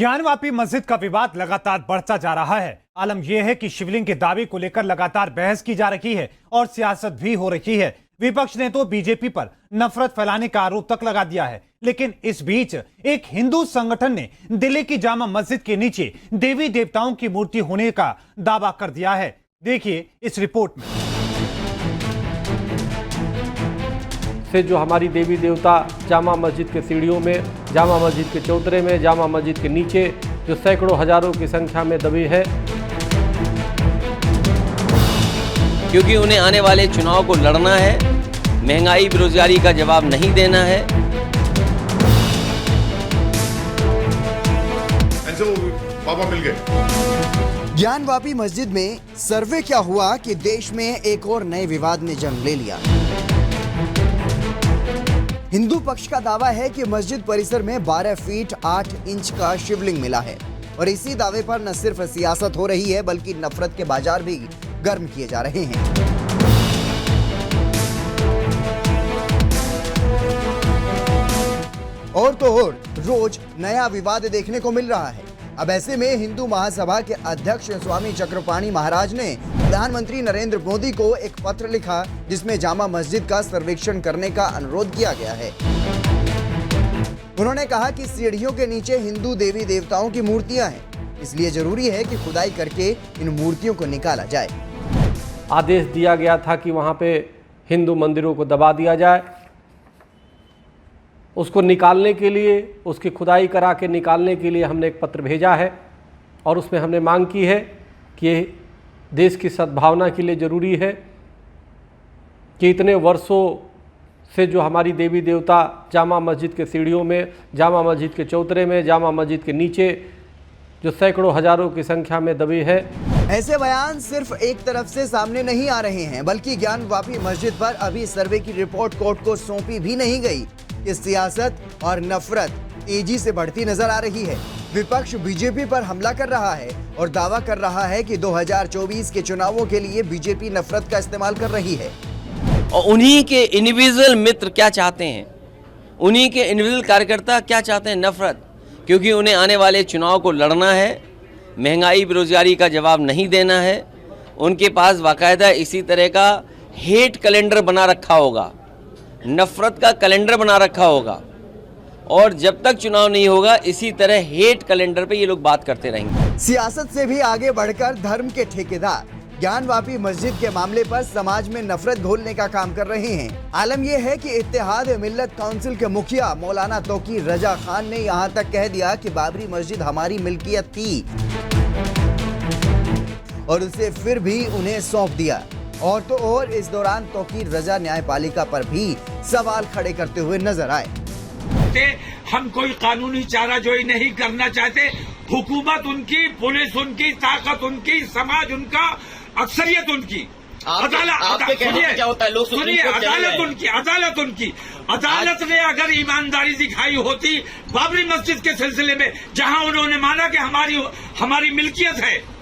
ज्ञानवापी मस्जिद का विवाद लगातार बढ़ता जा रहा है। आलम यह है कि शिवलिंग के दावे को लेकर लगातार बहस की जा रही है और सियासत भी हो रही है। विपक्ष ने तो बीजेपी पर नफरत फैलाने का आरोप तक लगा दिया है। लेकिन इस बीच एक हिंदू संगठन ने दिल्ली की जामा मस्जिद के नीचे देवी देवताओं की मूर्ति होने का दावा कर दिया है। देखिए इस रिपोर्ट में। से जो हमारी देवी देवता जामा मस्जिद के सीढ़ियों में, जामा मस्जिद के चौतरे में, जामा मस्जिद के नीचे जो सैकड़ों हजारों की संख्या में दबी है, क्योंकि उन्हें आने वाले चुनाव को लड़ना है, महंगाई बेरोजगारी का जवाब नहीं देना है। ऐसे वो बाबा मिल गए। ज्ञानवापी मस्जिद में सर्वे क्या हुआ कि देश में एक और नए विवाद ने जन्म ले लिया। हिंदू पक्ष का दावा है कि मस्जिद परिसर में 12 फीट 8 इंच का शिवलिंग मिला है और इसी दावे पर न सिर्फ सियासत हो रही है बल्कि नफरत के बाजार भी गर्म किए जा रहे हैं। और तो और रोज नया विवाद देखने को मिल रहा है। अब ऐसे में हिंदू महासभा के अध्यक्ष स्वामी चक्रपाणी महाराज ने प्रधानमंत्री नरेंद्र मोदी को एक पत्र लिखा जिसमें जामा मस्जिद का सर्वेक्षण करने का अनुरोध किया गया है। उन्होंने कहा कि सीढ़ियों के नीचे हिंदू देवी देवताओं की मूर्तियां हैं, इसलिए जरूरी है कि खुदाई करके इन मूर्तियों को निकाला जाए। आदेश दिया गया था कि वहाँ पे हिंदू मंदिरों को दबा दिया जाए। उसको निकालने के लिए, उसकी खुदाई करा के निकालने के लिए हमने एक पत्र भेजा है और उसमें हमने मांग की है कि ये देश की सद्भावना के लिए ज़रूरी है कि इतने वर्षों से जो हमारी देवी देवता जामा मस्जिद के सीढ़ियों में, जामा मस्जिद के चौतरे में, जामा मस्जिद के नीचे जो सैकड़ों हजारों की संख्या में दबी है। ऐसे बयान सिर्फ एक तरफ से सामने नहीं आ रहे हैं बल्कि ज्ञानवापी मस्जिद पर अभी सर्वे की रिपोर्ट कोर्ट को सौंपी भी नहीं गई। इस सियासत और नफरत तेजी से बढ़ती नजर आ रही है। विपक्ष बीजेपी पर हमला कर रहा है और दावा कर रहा है कि 2024 के चुनावों के लिए बीजेपी नफरत का इस्तेमाल कर रही है। और उन्हीं के इंडिविजुअल मित्र क्या चाहते हैं, उन्हीं के इंडिविजुअल कार्यकर्ता क्या चाहते हैं? नफरत। क्योंकि उन्हें आने वाले चुनाव को लड़ना है, महंगाई बेरोजगारी का जवाब नहीं देना है। उनके पास बाकायदा इसी तरह का हेट कैलेंडर बना रखा होगा, नफरत का कैलेंडर बना रखा होगा और जब तक चुनाव नहीं होगा इसी तरह हेट कैलेंडर पे ये लोग बात करते रहेंगे। सियासत से भी आगे बढ़कर धर्म के ठेकेदार ज्ञानवापी मस्जिद के मामले पर समाज में नफरत घोलने का काम कर रहे हैं। आलम यह है कि इत्तेहाद मिल्लत काउंसिल के मुखिया मौलाना तौकीर रजा खान ने यहाँ तक कह दिया कि बाबरी मस्जिद हमारी मिल्कियत थी और उसे फिर भी उन्हें सौंप दिया। और तो और इस दौरान तौकीर रजा न्यायपालिका पर भी सवाल खड़े करते हुए नजर आए। हम कोई कानूनी चाराजोई नहीं करना चाहते। हुकूमत उनकी, पुलिस उनकी, ताकत उनकी, समाज उनका, अक्सरियत उनकी, अदालत उनकी। अदालत ने अगर ईमानदारी दिखाई होती बाबरी मस्जिद के सिलसिले में, जहां उन्होंने माना कि हमारी मिल्कियत है,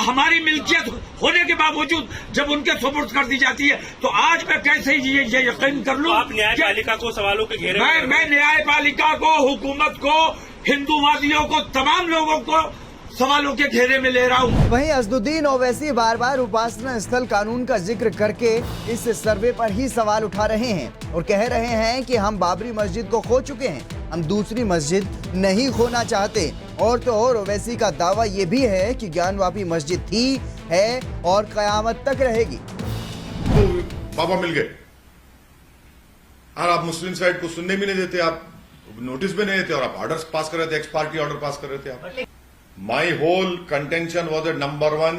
हमारी मिल्कियत होने के बावजूद जब उनके सुपुर्द कर दी जाती है तो आज मैं कैसे ये यकीन कर लूं? आप न्यायपालिका को सवालों के घेरे में, मैं न्यायपालिका को, हुकूमत को, हिंदूवादियों को, तमाम लोगों को सवालों के घेरे में ले रहा हूँ। वहीं असदुद्दीन ओवैसी बार बार उपासना स्थल कानून का जिक्र करके इस सर्वे पर ही सवाल उठा रहे हैं और कह रहे हैं कि हम बाबरी मस्जिद को खो चुके हैं, हम दूसरी मस्जिद नहीं खोना चाहते। और तो और ओवैसी का दावा ये भी है कि ज्ञानवापी मस्जिद थी, है और कयामत तक रहेगी। तो बाबा मिल गए और आप मुस्लिम साइड को सुनने भी नहीं देते, आप नोटिस भी नहीं देते और आप ऑर्डर पास कर रहे थे, एक्स पार्टी ऑर्डर पास कर रहे थे आप। My whole contention was that number one,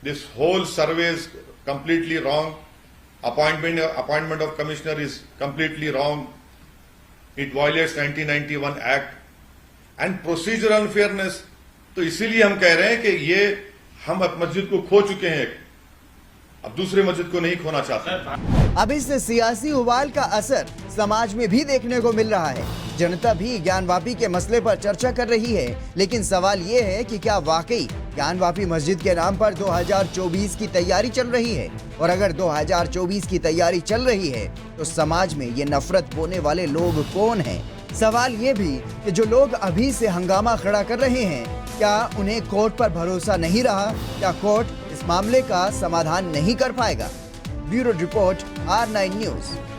this whole survey is completely wrong. Appointment of commissioner is completely wrong. It violates 1991 Act and procedural unfairness. तो इसीलिए हम कह रहे हैं कि ये हम मस्जिद को खो चुके हैं, अब दूसरे मस्जिद को नहीं खोना चाहते। अब इस सियासी उबाल का असर समाज में भी देखने को मिल रहा है। जनता भी ज्ञानवापी के मसले पर चर्चा कर रही है, लेकिन सवाल ये है कि क्या वाकई ज्ञानवापी मस्जिद के नाम पर 2024 की तैयारी चल रही है? और अगर 2024 की तैयारी चल रही है तो समाज में ये नफरत बोने वाले लोग कौन हैं? सवाल ये भी कि जो लोग अभी से हंगामा खड़ा कर रहे हैं, क्या उन्हें कोर्ट पर भरोसा नहीं रहा? क्या कोर्ट इस मामले का समाधान नहीं कर पाएगा? Bureau report, R9 news.